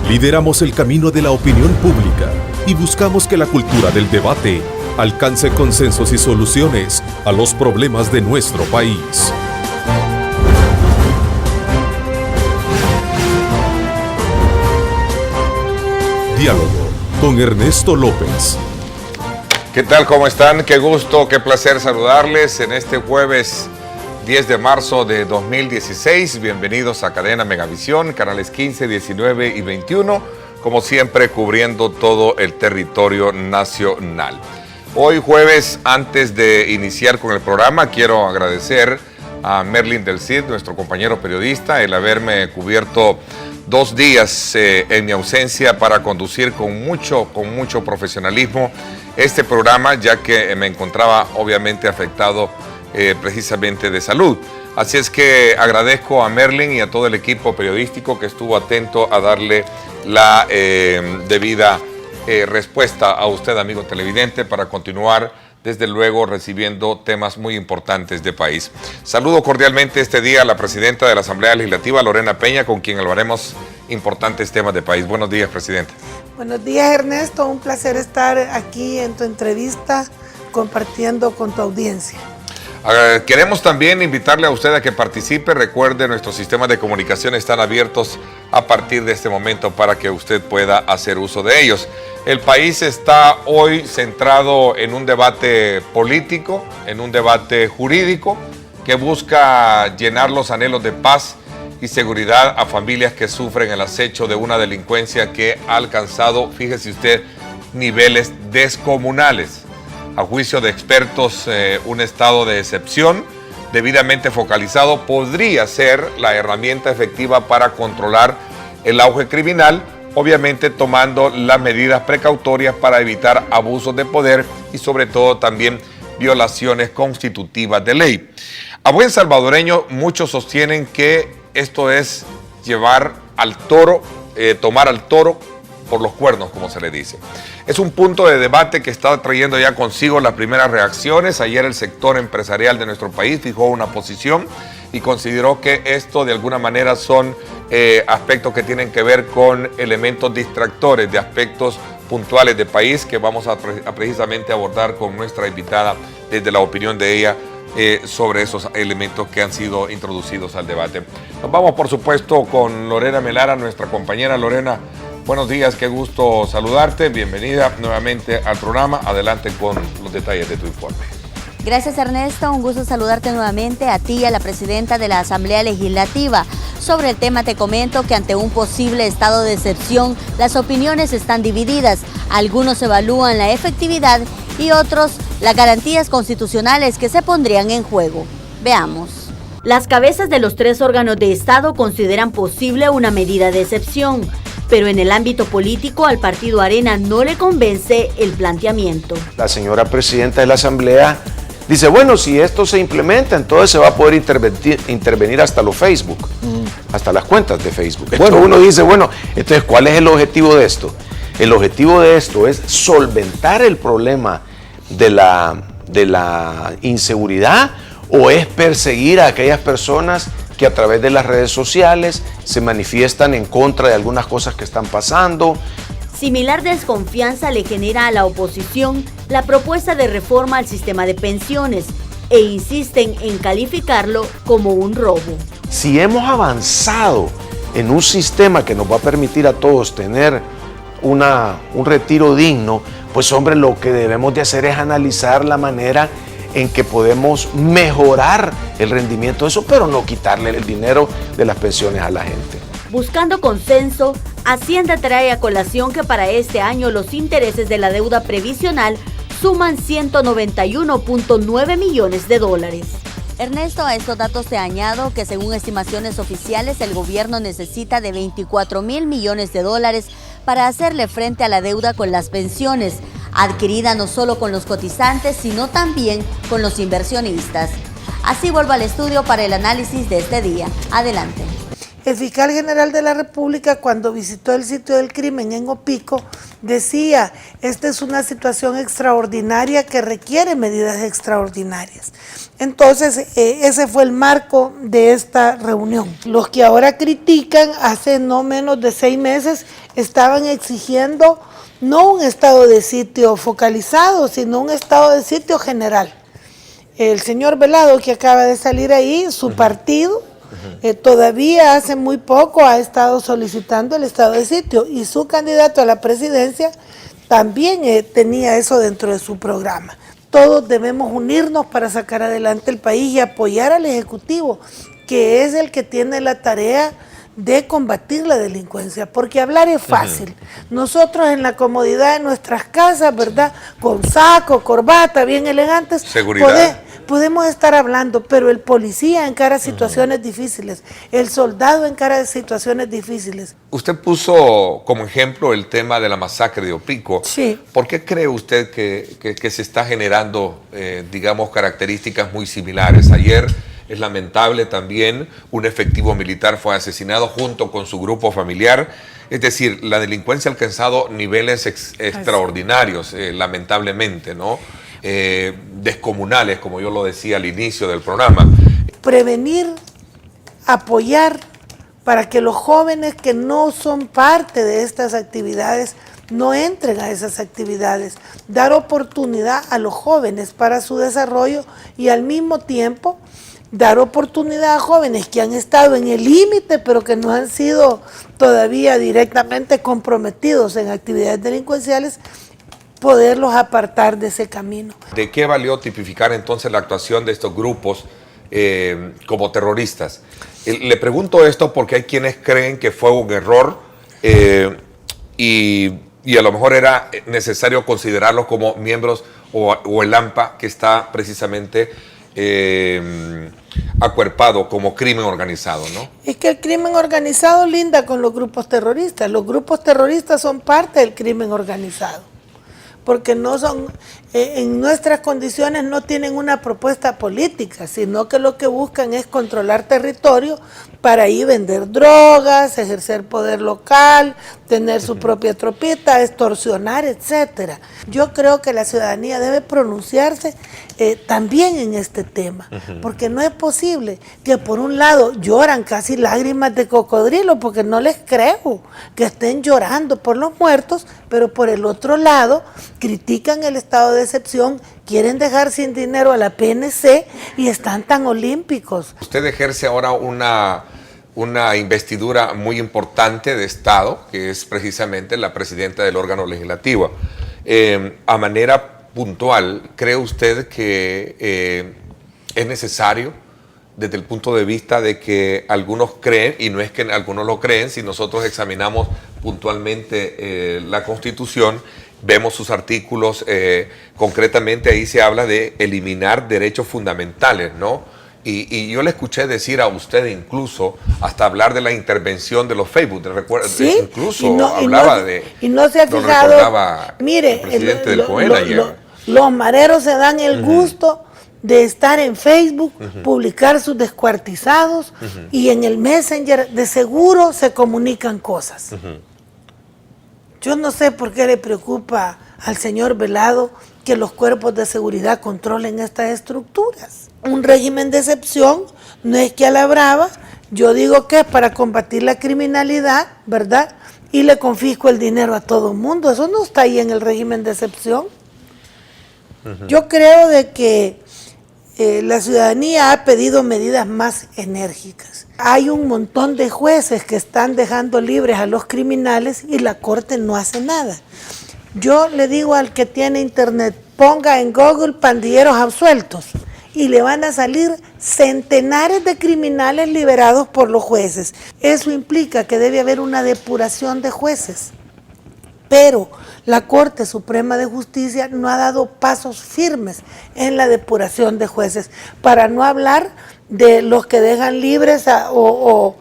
Lideramos el camino de la opinión pública y buscamos que la cultura del debate alcance consensos y soluciones a los problemas de nuestro país. Diálogo con Ernesto López. ¿Qué tal? ¿Cómo están? Qué gusto, qué placer saludarles en este jueves 10 de marzo de 2016. Bienvenidos a Cadena Megavisión, canales 15, 19 y 21, como siempre cubriendo todo el territorio nacional. Hoy jueves, antes de iniciar con el programa, quiero agradecer a Merlin del Cid, nuestro compañero periodista, el haberme cubierto 2 días en mi ausencia para conducir con mucho profesionalismo este programa, ya que me encontraba obviamente afectado precisamente de salud. Así es que agradezco a Merlin y a todo el equipo periodístico que estuvo atento a darle la debida respuesta a usted, amigo televidente, para continuar desde luego recibiendo temas muy importantes de país. Saludo cordialmente este día a la presidenta de la Asamblea Legislativa, Lorena Peña, con quien hablaremos importantes temas de país. Buenos días, presidenta. Buenos días, Ernesto. Un placer estar aquí en tu entrevista compartiendo con tu audiencia. Queremos también invitarle a usted a que participe. Recuerde, nuestros sistemas de comunicación están abiertos a partir de este momento para que usted pueda hacer uso de ellos. El país está hoy centrado en un debate político, en un debate jurídico que busca llenar los anhelos de paz y seguridad a familias que sufren el acecho de una delincuencia que ha alcanzado, fíjese usted, niveles descomunales. A juicio de expertos, un estado de excepción debidamente focalizado podría ser la herramienta efectiva para controlar el auge criminal, obviamente tomando las medidas precautorias para evitar abusos de poder y sobre todo también violaciones constitutivas de ley. A buen salvadoreño, muchos sostienen que esto es llevar al toro, tomar al toro por los cuernos, como se le dice. Es un punto de debate que está trayendo ya consigo las primeras reacciones. Ayer el sector empresarial de nuestro país fijó una posición y consideró que esto de alguna manera son aspectos que tienen que ver con elementos distractores de aspectos puntuales de país que vamos a precisamente abordar con nuestra invitada desde la opinión de ella sobre esos elementos que han sido introducidos al debate. Nos vamos, por supuesto, con Lorena Melara, nuestra compañera. Lorena, buenos días, qué gusto saludarte. Bienvenida nuevamente al programa. Adelante con los detalles de tu informe. Gracias, Ernesto. Un gusto saludarte nuevamente a ti y a la presidenta de la Asamblea Legislativa. Sobre el tema te comento que ante un posible estado de excepción, las opiniones están divididas. Algunos evalúan la efectividad y otros las garantías constitucionales que se pondrían en juego. Veamos. Las cabezas de los 3 órganos de Estado consideran posible una medida de excepción, pero en el ámbito político al partido Arena no le convence el planteamiento. La señora presidenta de la Asamblea dice, bueno, si esto se implementa, entonces se va a poder intervenir hasta los Facebook, hasta las cuentas de Facebook. Bueno, uno dice, bueno, entonces, ¿cuál es el objetivo de esto? El objetivo de esto es solventar el problema de la inseguridad, o es perseguir a aquellas personas que a través de las redes sociales se manifiestan en contra de algunas cosas que están pasando. Similar desconfianza le genera a la oposición la propuesta de reforma al sistema de pensiones e insisten en calificarlo como un robo. Si hemos avanzado en un sistema que nos va a permitir a todos tener un retiro digno, pues hombre, lo que debemos de hacer es analizar la manera en que podemos mejorar el rendimiento de eso, pero no quitarle el dinero de las pensiones a la gente. Buscando consenso, Hacienda trae a colación que para este año los intereses de la deuda previsional suman 191.9 millones de dólares. Ernesto, a estos datos te añado que según estimaciones oficiales, el gobierno necesita de 24.000 millones de dólares para hacerle frente a la deuda con las pensiones, adquirida no solo con los cotizantes, sino también con los inversionistas. Así vuelvo al estudio para el análisis de este día. Adelante. El fiscal general de la República, cuando visitó el sitio del crimen en Opico, decía, esta es una situación extraordinaria que requiere medidas extraordinarias. Entonces, ese fue el marco de esta reunión. Los que ahora critican, hace no menos de 6 meses, estaban exigiendo no un estado de sitio focalizado, sino un estado de sitio general. El señor Velado, que acaba de salir ahí, su partido, todavía hace muy poco ha estado solicitando el estado de sitio, y su candidato a la presidencia también tenía eso dentro de su programa. Todos debemos unirnos para sacar adelante el país y apoyar al Ejecutivo, que es el que tiene la tarea de combatir la delincuencia, porque hablar es fácil. Nosotros en la comodidad de nuestras casas, ¿verdad? Con saco, corbata, bien elegantes, seguridad. Podemos estar hablando, pero el policía encara situaciones difíciles, el soldado encara situaciones difíciles. Usted puso como ejemplo el tema de la masacre de Opico. Sí. ¿Por qué cree usted que se está generando, digamos, características muy similares? Ayer es lamentable también, un efectivo militar fue asesinado junto con su grupo familiar. Es decir, la delincuencia ha alcanzado niveles extraordinarios, lamentablemente, ¿no? Descomunales, como yo lo decía al inicio del programa. Prevenir, apoyar para que los jóvenes que no son parte de estas actividades no entren a esas actividades, dar oportunidad a los jóvenes para su desarrollo y al mismo tiempo dar oportunidad a jóvenes que han estado en el límite pero que no han sido todavía directamente comprometidos en actividades delincuenciales, poderlos apartar de ese camino. ¿De qué valió tipificar entonces la actuación de estos grupos como terroristas? Le pregunto esto porque hay quienes creen que fue un error y a lo mejor era necesario considerarlos como miembros o el AMPA, que está precisamente acuerpado como crimen organizado, ¿no? Es que el crimen organizado linda con los grupos terroristas. Los grupos terroristas son parte del crimen organizado, porque no son, en nuestras condiciones no tienen una propuesta política, sino que lo que buscan es controlar territorio para ahí vender drogas, ejercer poder local, tener su propia tropita, extorsionar, etcétera. Yo creo que la ciudadanía debe pronunciarse también en este tema, porque no es posible que por un lado lloran casi lágrimas de cocodrilo, porque no les creo que estén llorando por los muertos, pero por el otro lado critican el estado de excepción, quieren dejar sin dinero a la PNC y están tan olímpicos. Usted ejerce ahora una investidura muy importante de Estado, que es precisamente la presidenta del órgano legislativo. A manera puntual, ¿cree usted que es necesario, desde el punto de vista de que algunos creen, y no es que algunos lo creen, si nosotros examinamos puntualmente la Constitución, vemos sus artículos, concretamente ahí se habla de eliminar derechos fundamentales, ¿no? Y yo le escuché decir a usted incluso, hasta hablar de la intervención de los Facebook, ¿sí? Incluso hablaba de... Y no se ha fijado, mire, el presidente del COEN ayer. Los mareros se dan el gusto de estar en Facebook, publicar sus descuartizados, y en el Messenger de seguro se comunican cosas. Yo no sé por qué le preocupa al señor Velado que los cuerpos de seguridad controlen estas estructuras. Un régimen de excepción no es que a la brava, yo digo que es para combatir la criminalidad, ¿verdad? Y le confisco el dinero a todo el mundo. Eso no está ahí en el régimen de excepción. Yo creo de que la ciudadanía ha pedido medidas más enérgicas. Hay un montón de jueces que están dejando libres a los criminales y la Corte no hace nada. Yo le digo al que tiene internet, ponga en Google pandilleros absueltos y le van a salir centenares de criminales liberados por los jueces. Eso implica que debe haber una depuración de jueces. Pero la Corte Suprema de Justicia no ha dado pasos firmes en la depuración de jueces, para no hablar de los que dejan libres o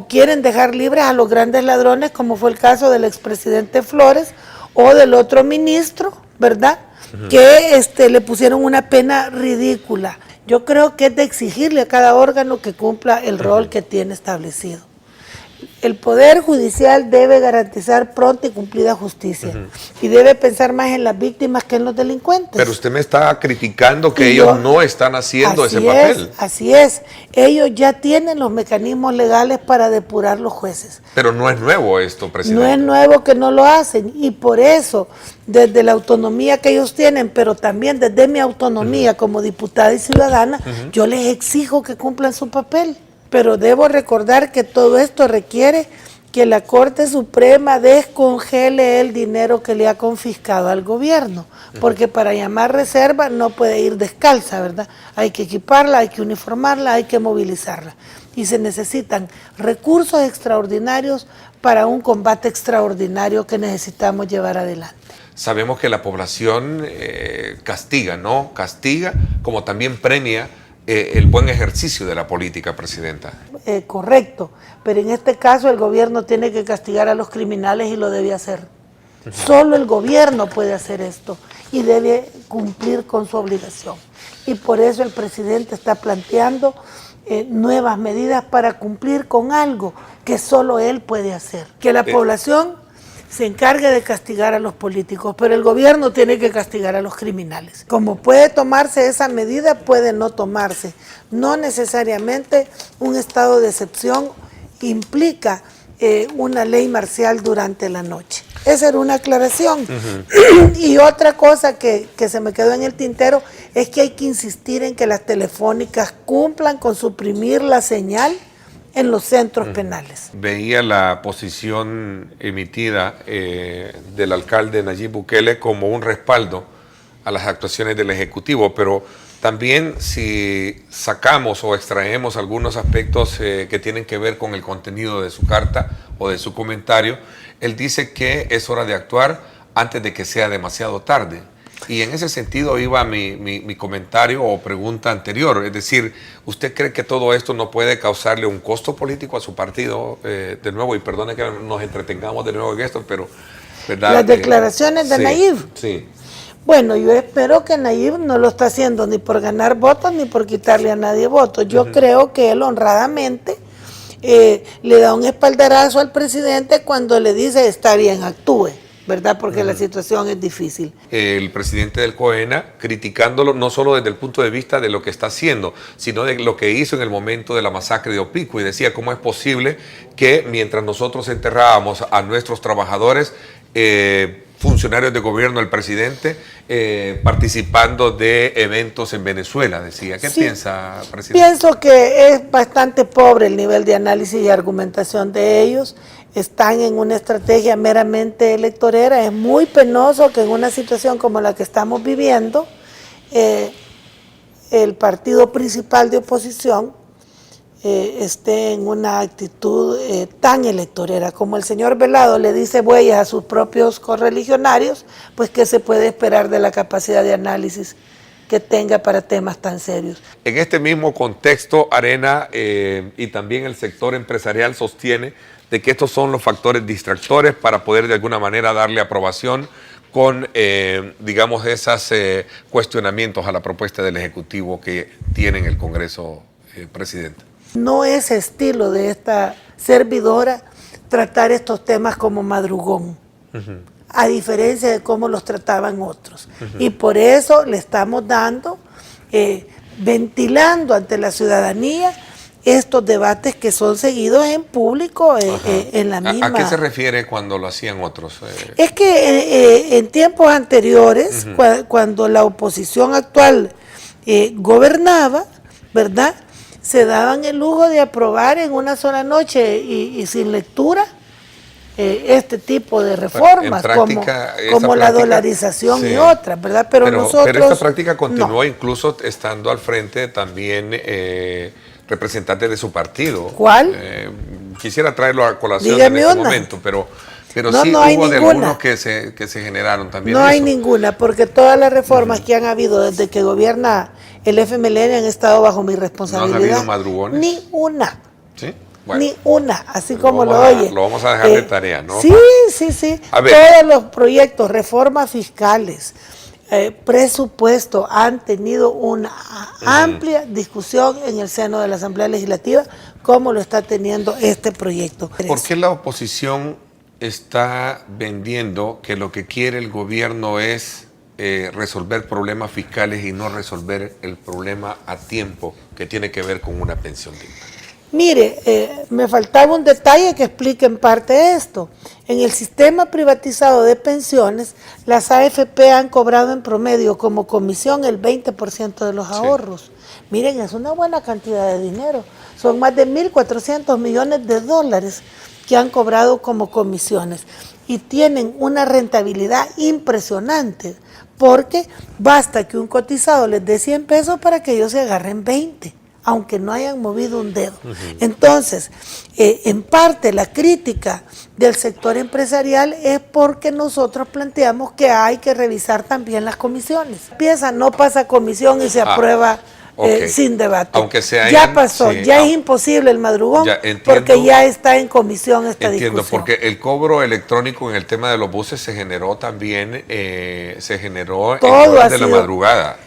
quieren dejar libres a los grandes ladrones, como fue el caso del expresidente Flores o del otro ministro, ¿verdad? Que le pusieron una pena ridícula. Yo creo que es de exigirle a cada órgano que cumpla el rol que tiene establecido. el Poder Judicial debe garantizar pronta y cumplida justicia y debe pensar más en las víctimas que en los delincuentes. Pero usted me está criticando que ellos no están haciendo ese papel. Así es. Ellos ya tienen los mecanismos legales para depurar los jueces. Pero no es nuevo esto, presidente. No es nuevo que no lo hacen y por eso, desde la autonomía que ellos tienen, pero también desde mi autonomía como diputada y ciudadana, yo les exijo que cumplan su papel. Pero debo recordar que todo esto requiere que la Corte Suprema descongele el dinero que le ha confiscado al gobierno, porque para llamar reserva no puede ir descalza, ¿verdad? Hay que equiparla, hay que uniformarla, hay que movilizarla. Y se necesitan recursos extraordinarios para un combate extraordinario que necesitamos llevar adelante. Sabemos que la población castiga, ¿no? Castiga como también premia el buen ejercicio de la política, presidenta. Correcto, pero en este caso el gobierno tiene que castigar a los criminales y lo debe hacer. Solo el gobierno puede hacer esto y debe cumplir con su obligación. Y por eso el presidente está planteando nuevas medidas para cumplir con algo que solo él puede hacer. Que la población se encargue de castigar a los políticos, pero el gobierno tiene que castigar a los criminales. Como puede tomarse esa medida, puede no tomarse. No necesariamente un estado de excepción implica una ley marcial durante la noche. Esa era una aclaración. Y otra cosa que se me quedó en el tintero es que hay que insistir en que las telefónicas cumplan con suprimir la señal en los centros penales. Veía la posición emitida del alcalde Nayib Bukele como un respaldo a las actuaciones del Ejecutivo, pero también si sacamos o extraemos algunos aspectos que tienen que ver con el contenido de su carta o de su comentario, él dice que es hora de actuar antes de que sea demasiado tarde. Y en ese sentido iba mi comentario o pregunta anterior, es decir, ¿usted cree que todo esto no puede causarle un costo político a su partido? De nuevo, y perdone que nos entretengamos de nuevo en esto, pero... ¿verdad? Las declaraciones de Nayib. Sí. Bueno, yo espero que Nayib no lo está haciendo ni por ganar votos ni por quitarle a nadie votos. Yo creo que él honradamente le da un espaldarazo al presidente cuando le dice está bien, actúe, ¿verdad? Porque la situación es difícil. El presidente del COENA criticándolo no solo desde el punto de vista de lo que está haciendo, sino de lo que hizo en el momento de la masacre de Opico, y decía cómo es posible que mientras nosotros enterrábamos a nuestros trabajadores, funcionarios de gobierno, el presidente, participando de eventos en Venezuela, decía. ¿Qué piensa, presidente? Pienso que es bastante pobre el nivel de análisis y argumentación de ellos. Están en una estrategia meramente electorera. Es muy penoso que en una situación como la que estamos viviendo, el partido principal de oposición esté en una actitud tan electorera. Como el señor Velado le dice bueyes a sus propios correligionarios, pues ¿qué se puede esperar de la capacidad de análisis que tenga para temas tan serios? En este mismo contexto, Arena y también el sector empresarial sostiene de que estos son los factores distractores para poder de alguna manera darle aprobación con, digamos, esos cuestionamientos a la propuesta del Ejecutivo que tiene en el Congreso, presidente. No es estilo de esta servidora tratar estos temas como madrugón, a diferencia de cómo los trataban otros. Y por eso le estamos dando, ventilando ante la ciudadanía estos debates que son seguidos en público en la misma... ¿A qué se refiere cuando lo hacían otros? Es que en tiempos anteriores, cuando la oposición actual gobernaba, ¿verdad?, se daban el lujo de aprobar en una sola noche y sin lectura este tipo de reformas, práctica, como la dolarización y otras, ¿verdad? Pero nosotros... Pero esta práctica continuó no. Incluso estando al frente también representantes de su partido. ¿Cuál? Quisiera traerlo a colación Dígame en este una. momento, pero No, sí no hay hubo de ninguna. algunos que se generaron también. No hay ninguna, porque todas las reformas que han habido desde que gobierna el FMLN han estado bajo mi responsabilidad. ¿No han habido madrugones? Ni una. ¿Sí? Bueno, ni una, así como lo oye. Lo vamos a dejar de tarea, ¿no? Sí, sí, sí. A ver. Todos los proyectos, reformas fiscales, presupuesto han tenido una amplia discusión en el seno de la Asamblea Legislativa, como lo está teniendo este proyecto. ¿Por qué la oposición está vendiendo que lo que quiere el gobierno es resolver problemas fiscales y no resolver el problema a tiempo que tiene que ver con una pensión digna? Mire, me faltaba un detalle que explique en parte esto. En el sistema privatizado de pensiones, las AFP han cobrado en promedio como comisión el 20% de los ahorros. Miren, es una buena cantidad de dinero. Son más de 1.400 millones de dólares que han cobrado como comisiones. Y tienen una rentabilidad impresionante, porque basta que un cotizado les dé 100 pesos para que ellos se agarren 20. Aunque no hayan movido un dedo. Entonces, en parte la crítica del sector empresarial es porque nosotros planteamos que hay que revisar también las comisiones. No pasa comisión y se aprueba sin debate. Aunque ya pasó, ya es imposible el madrugón, porque ya está en comisión esta discusión. Porque el cobro electrónico en el tema de los buses se generó también, en horas de la madrugada.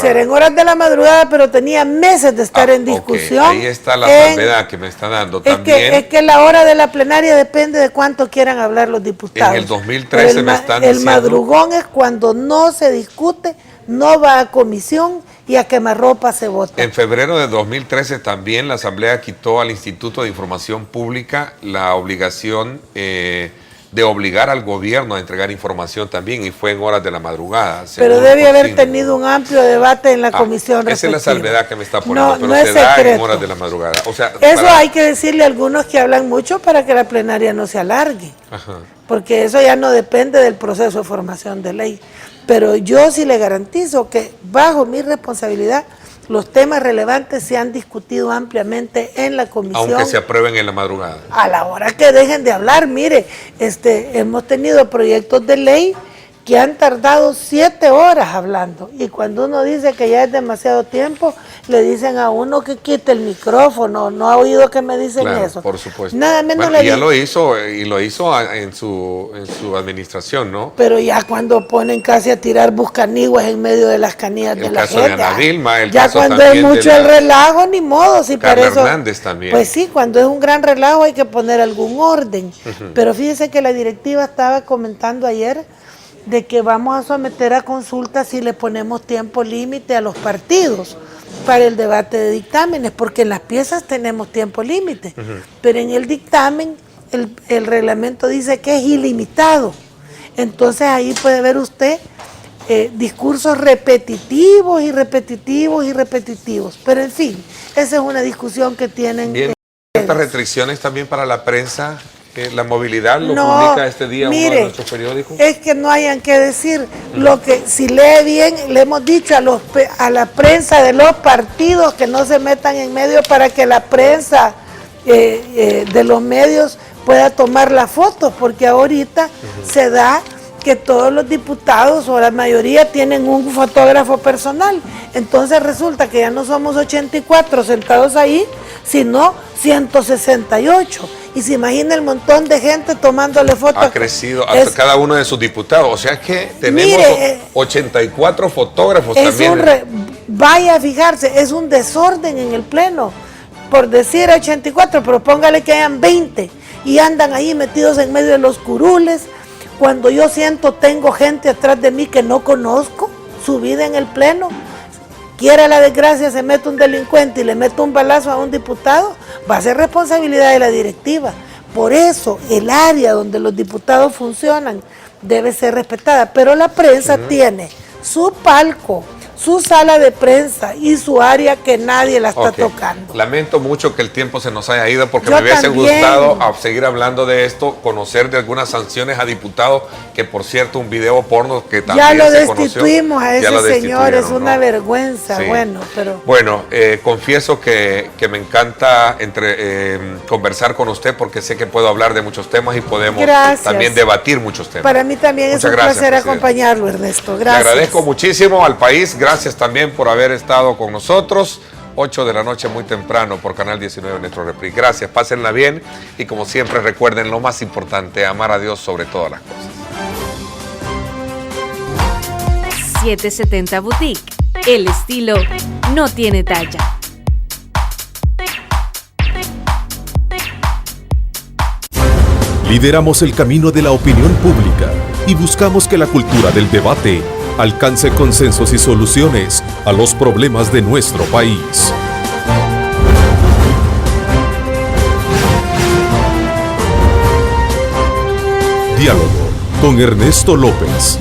Será en horas de la madrugada, pero tenía meses de estar en discusión. Ahí está la salvedad que me está dando también. Es que la hora de la plenaria depende de cuánto quieran hablar los diputados. En el 2013 me están diciendo... El madrugón es cuando no se discute, no va a comisión y a quemarropa se vota. En febrero de 2013 también la Asamblea quitó al Instituto de Información Pública la obligación de obligar al gobierno a entregar información también, y fue en horas de la madrugada. Pero debe haber tenido un amplio debate en la comisión respectiva. Esa es la salvedad que me está poniendo, pero no se da en horas de la madrugada. O sea, eso hay que decirle a algunos que hablan mucho para que la plenaria no se alargue. Porque eso ya no depende del proceso de formación de ley. Pero yo sí le garantizo que bajo mi responsabilidad los temas relevantes se han discutido ampliamente en la comisión. Aunque se aprueben en la madrugada. A la hora que dejen de hablar, mire, hemos tenido proyectos de ley que han tardado 7 horas hablando. Y cuando uno dice que ya es demasiado tiempo, le dicen a uno que quite el micrófono. ¿No ha oído que me dicen eso? Por supuesto. Nada menos y ya lo hizo, y lo hizo en su administración, ¿no? Pero ya cuando ponen casi a tirar buscaniguas en medio de las canillas de la gente. El caso de Ana Vilma, el ya caso cuando también es mucho el relajo, ni modo. Si Carla para eso, Hernández también. Pues sí, cuando es un gran relajo hay que poner algún orden. Pero fíjese que la directiva estaba comentando ayer de que vamos a someter a consulta si le ponemos tiempo límite a los partidos para el debate de dictámenes, porque en las piezas tenemos tiempo límite, pero en el dictamen el reglamento dice que es ilimitado. Entonces ahí puede ver usted discursos repetitivos y repetitivos y repetitivos, pero en fin, esa es una discusión que tienen. Bien, estas restricciones también para la prensa. La movilidad lo publica este día uno de nuestros periódicos. Es que no hayan que decir lo que, si lee bien, le hemos dicho a la prensa de los partidos que no se metan en medio para que la prensa de los medios pueda tomar las fotos, porque ahorita se da que todos los diputados o la mayoría tienen un fotógrafo personal. Entonces resulta que ya no somos 84 sentados ahí, sino 168. Y se imagina el montón de gente tomándole fotos. Ha crecido hasta cada uno de sus diputados. O sea, es que tenemos 84 fotógrafos también. Vaya a fijarse, es un desorden en el pleno. Por decir 84, pero póngale que hayan 20 y andan ahí metidos en medio de los curules. Cuando yo tengo gente atrás de mí que no conozco, su vida en el pleno. Quiera la desgracia, se mete un delincuente y le mete un balazo a un diputado, va a ser responsabilidad de la directiva. Por eso el área donde los diputados funcionan debe ser respetada, pero la prensa tiene su palco, su sala de prensa y su área que nadie la está tocando. Lamento mucho que el tiempo se nos haya ido, porque me hubiese gustado seguir hablando de esto, conocer de algunas sanciones a diputados, que por cierto un video porno que también ya lo se conoció. Destituimos a ese señor, es una vergüenza. Sí. Bueno, confieso que me encanta conversar con usted, porque sé que puedo hablar de muchos temas y podemos también debatir muchos temas. Para mí también es un placer acompañarlo, Ernesto. Gracias. Le agradezco muchísimo al país. Gracias también por haber estado con nosotros. 8 de la noche muy temprano por Canal 19 Nuestro Reprise. Gracias, pásenla bien y como siempre recuerden lo más importante, amar a Dios sobre todas las cosas. 770 Boutique. El estilo no tiene talla. Lideramos el camino de la opinión pública y buscamos que la cultura del debate alcance consensos y soluciones a los problemas de nuestro país. Diálogo con Ernesto López.